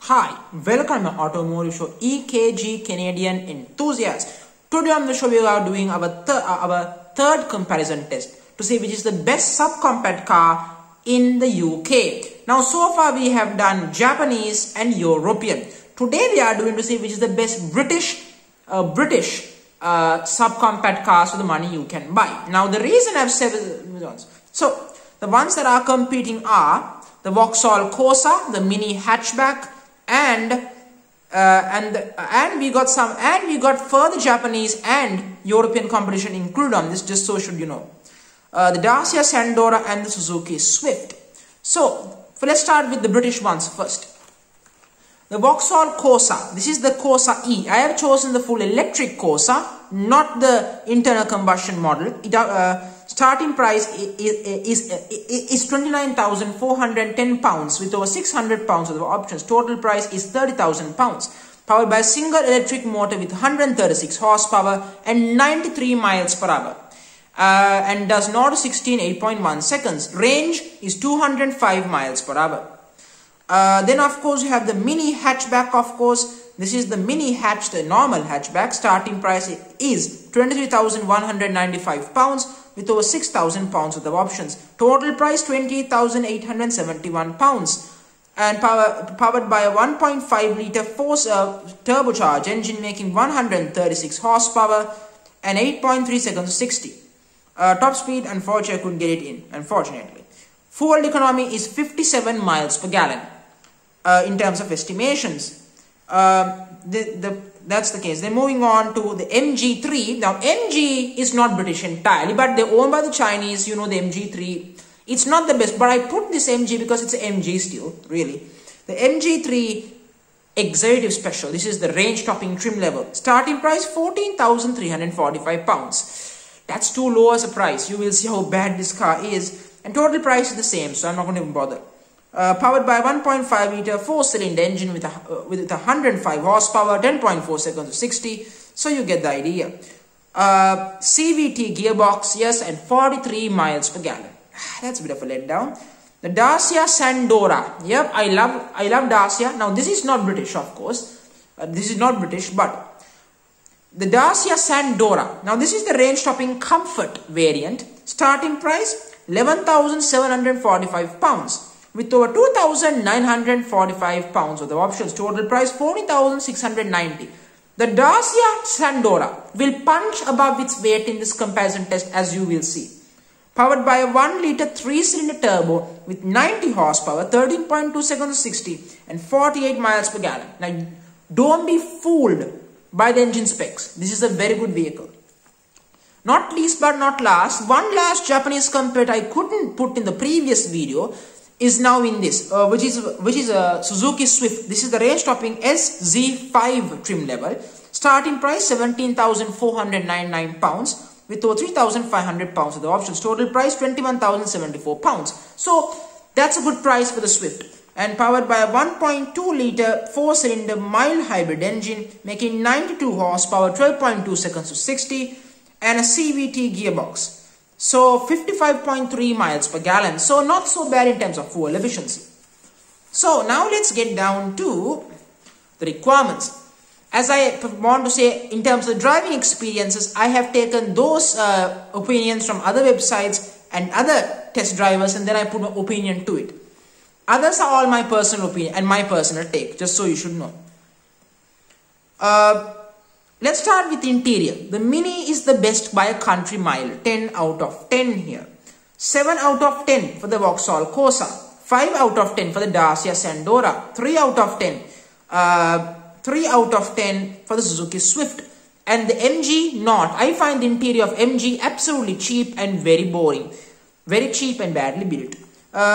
Hi, welcome to my automotive show EKG Canadian Enthusiast. Today on the show we are doing our third comparison test to see which is the best subcompact car in the UK. Now so far we have done Japanese and European. Today we are doing to see which is the best British subcompact cars for the money you can buy. Now the reason I've said so the ones that are competing are the Vauxhall Corsa, the mini hatchback, and we got further Japanese and European competition included on this, just so should you know. The Dacia Sandro and the Suzuki Swift. So let's start with the British ones first. The Vauxhall Corsa. This is the Corsa E. I have chosen the full electric Corsa, not the internal combustion model. Starting price is £29,410 with over £600 of options. Total price is £30,000. Powered by a single electric motor with 136 horsepower and 93 miles per hour. And does 0 to 16 8.1 seconds. Range is 205 miles per hour. Then of course you have the mini hatchback. Of course, this is the mini hatch, the normal hatchback. Starting price is £23,195 with over £6,000 of the options. Total price £28,871 and powered by a 1.5 litre force turbocharged engine making 136 horsepower and 8.3 seconds to 60. Top speed, unfortunately I couldn't get it in, unfortunately. Fuel economy is 57 miles per gallon in terms of estimations. That's the case. Then moving on to the MG3. Now MG is not British entirely, but they're owned by the Chinese. You know the MG3. It's not the best, but I put this MG because it's an MG still, really. The MG3 Executive Special. This is the range topping trim level. Starting price £14,345. That's too low as a price. You will see how bad this car is. And total price is the same, so I'm not going to even bother. Powered by a 1.5 litre 4-cylinder engine with 105 horsepower, 10.4 seconds to 60. So you get the idea. CVT gearbox, yes, and 43 miles per gallon. That's a bit of a letdown. The Dacia Sandro. Yep, I love Dacia. Now this is not British, of course. This is not British, but the Dacia Sandro. Now this is the range-topping comfort variant. Starting price £11,745 with over £2,945 of the options. Total price £40,690. The Dacia Sandro will punch above its weight in this comparison test, as you will see. Powered by a 1 litre 3-cylinder turbo with 90 horsepower, 13.2 seconds to 60 and 48 miles per gallon. Now don't be fooled by the engine specs. This is a very good vehicle. Not least but not last, one last Japanese competitor I couldn't put in the previous video is now in this, which is a Suzuki Swift. This is the range-topping s17 trim level. Starting price £17,499 with over £3,500 of the options. Total price £21,074. So that's a good price for the Swift. And powered by a 1.2 litre 4-cylinder mild hybrid engine making 92 horsepower, 12.2 seconds to 60. And a CVT gearbox. So 55.3 miles per gallon. So not so bad in terms of fuel efficiency. So now let's get down to the requirements. As I want to say, in terms of driving experiences, I have taken those opinions from other websites and other test drivers, and then I put my opinion to it. Others are all my personal opinion and my personal take, just so you should know. Let's start with the interior. The Mini is the best by a country mile. 10 out of 10 here. 7 out of 10 for the Vauxhall Corsa. 5 out of 10 for the Dacia Sandro. 3 out of 10. 3 out of 10 for the Suzuki Swift. And the MG not. I find the interior of MG absolutely cheap and very boring. Very cheap and badly built.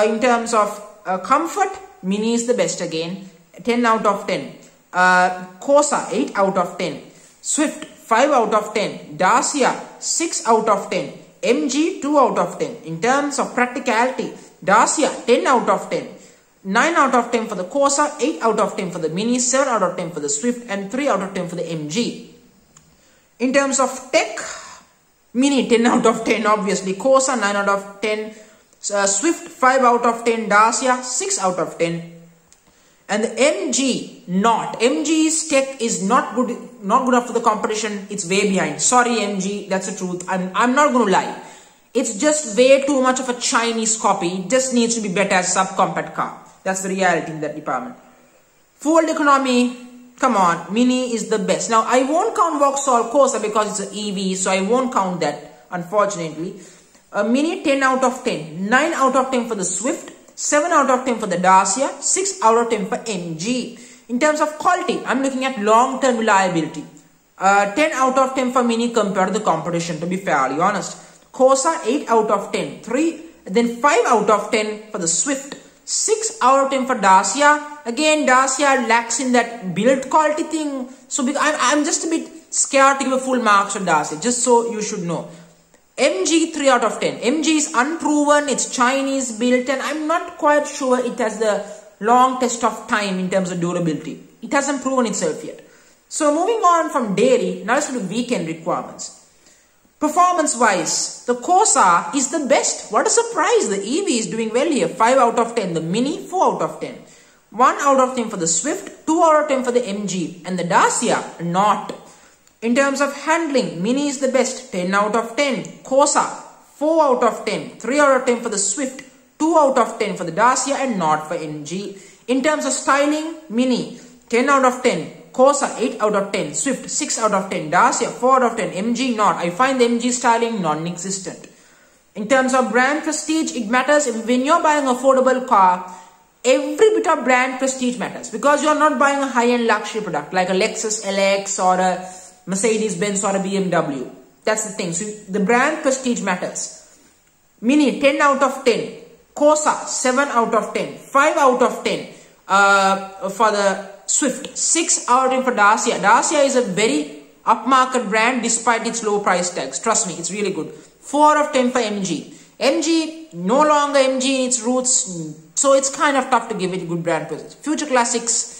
In terms of comfort, Mini is the best again. 10 out of 10. Corsa 8 out of 10. Swift 5 out of 10, Dacia 6 out of 10, MG 2 out of 10. In terms of practicality, Dacia 10 out of 10, 9 out of 10 for the Corsa, 8 out of 10 for the Mini, 7 out of 10 for the Swift and 3 out of 10 for the MG. In terms of tech, Mini 10 out of 10 obviously, Corsa 9 out of 10, Swift 5 out of 10, Dacia 6 out of 10. And the MG, not. MG's tech is not good enough for the competition. It's way behind. Sorry, MG, that's the truth. I'm not going to lie. It's just way too much of a Chinese copy. It just needs to be better as a subcompact car. That's the reality in that department. Fuel economy, come on, Mini is the best. Now, I won't count Vauxhall Corsa because it's an EV, so I won't count that, unfortunately. Mini, 10 out of 10. 9 out of 10 for the Swift. 7 out of 10 for the Dacia. 6 out of 10 for MG. In terms of quality, I'm looking at long-term reliability. 10 out of 10 for Mini compared to the competition, to be fairly honest. Corsa, 8 out of 10. 5 out of 10 for the Swift. 6 out of 10 for Dacia. Again, Dacia lacks in that build quality thing. So I'm just a bit scared to give a full marks to Dacia, just so you should know. MG, 3 out of 10. MG is unproven, it's Chinese built, and I'm not quite sure it has the long test of time in terms of durability. It hasn't proven itself yet. So moving on from daily, now let's look at weekend requirements. Performance-wise, the Corsa is the best. What a surprise, the EV is doing well here. 5 out of 10. The Mini, 4 out of 10. 1 out of 10 for the Swift, 2 out of 10 for the MG. And the Dacia, not. In terms of handling, Mini is the best. 10 out of 10. Corsa, 4 out of 10. 3 out of 10 for the Swift, 2 out of 10 for the Dacia, and not for MG. In terms of styling, Mini, 10 out of 10. Corsa, 8 out of 10. Swift, 6 out of 10. Dacia, 4 out of 10. MG, not. I find the MG styling non-existent. In terms of brand prestige, it matters. When you're buying an affordable car, every bit of brand prestige matters. Because you're not buying a high-end luxury product like a Lexus LX or a Mercedes-Benz or a BMW. That's the thing. So the brand prestige matters. Mini, 10 out of 10. Corsa, 7 out of 10. 5 out of 10 for the Swift. 6 out of 10 for Dacia. Dacia is a very upmarket brand despite its low price tags. Trust me, it's really good. 4 out of 10 for MG. MG, no longer MG in its roots. So it's kind of tough to give it good brand presence. Future classics.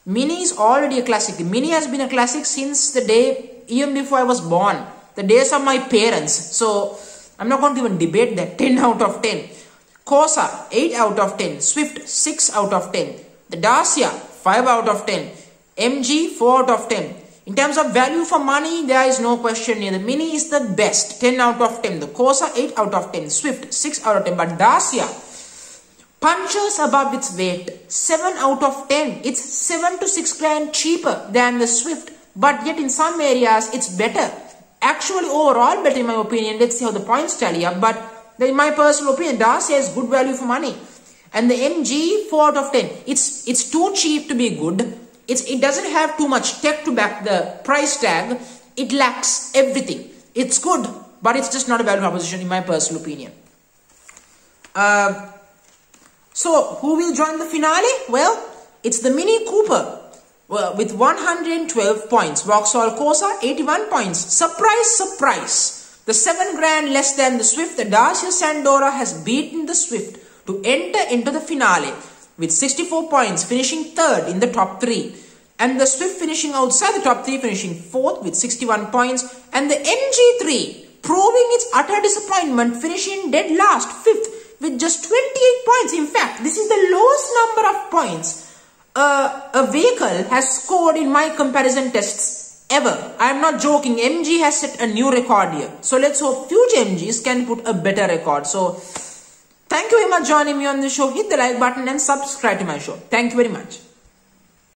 Mini is already a classic. The Mini has been a classic since the day, even before I was born. The days of my parents. So I'm not going to even debate that. 10 out of 10. Corsa, 8 out of 10. Swift, 6 out of 10. The Dacia, 5 out of 10. MG, 4 out of 10. In terms of value for money, there is no question here. The Mini is the best. 10 out of 10. The Corsa, 8 out of 10. Swift, 6 out of 10. But Dacia punches above its weight. 7 out of 10. It's 7 to 6 grand cheaper than the Swift. But yet in some areas, it's better. Actually, overall better in my opinion. Let's see how the points tally up. But in my personal opinion, Dacia is good value for money. And the MG, 4 out of 10. It's too cheap to be good. It doesn't have too much tech to back the price tag. It lacks everything. It's good, but it's just not a value proposition in my personal opinion. So, who will join the finale? Well, it's the Mini Cooper with 112 points. Vauxhall Corsa, 81 points. Surprise, surprise. The 7 grand less than the Swift, the Dacia Sandro has beaten the Swift to enter into the finale with 64 points, finishing 3rd in the top 3. And the Swift finishing outside the top 3, finishing 4th with 61 points. And the MG3 proving its utter disappointment, finishing dead last, 5th with just 28 points. In fact, this is the lowest number of points a vehicle has scored in my comparison tests ever. I am not joking. MG has set a new record here. So let's hope future MGs can put a better record. So thank you very much for joining me on the show. Hit the like button and subscribe to my show. Thank you very much.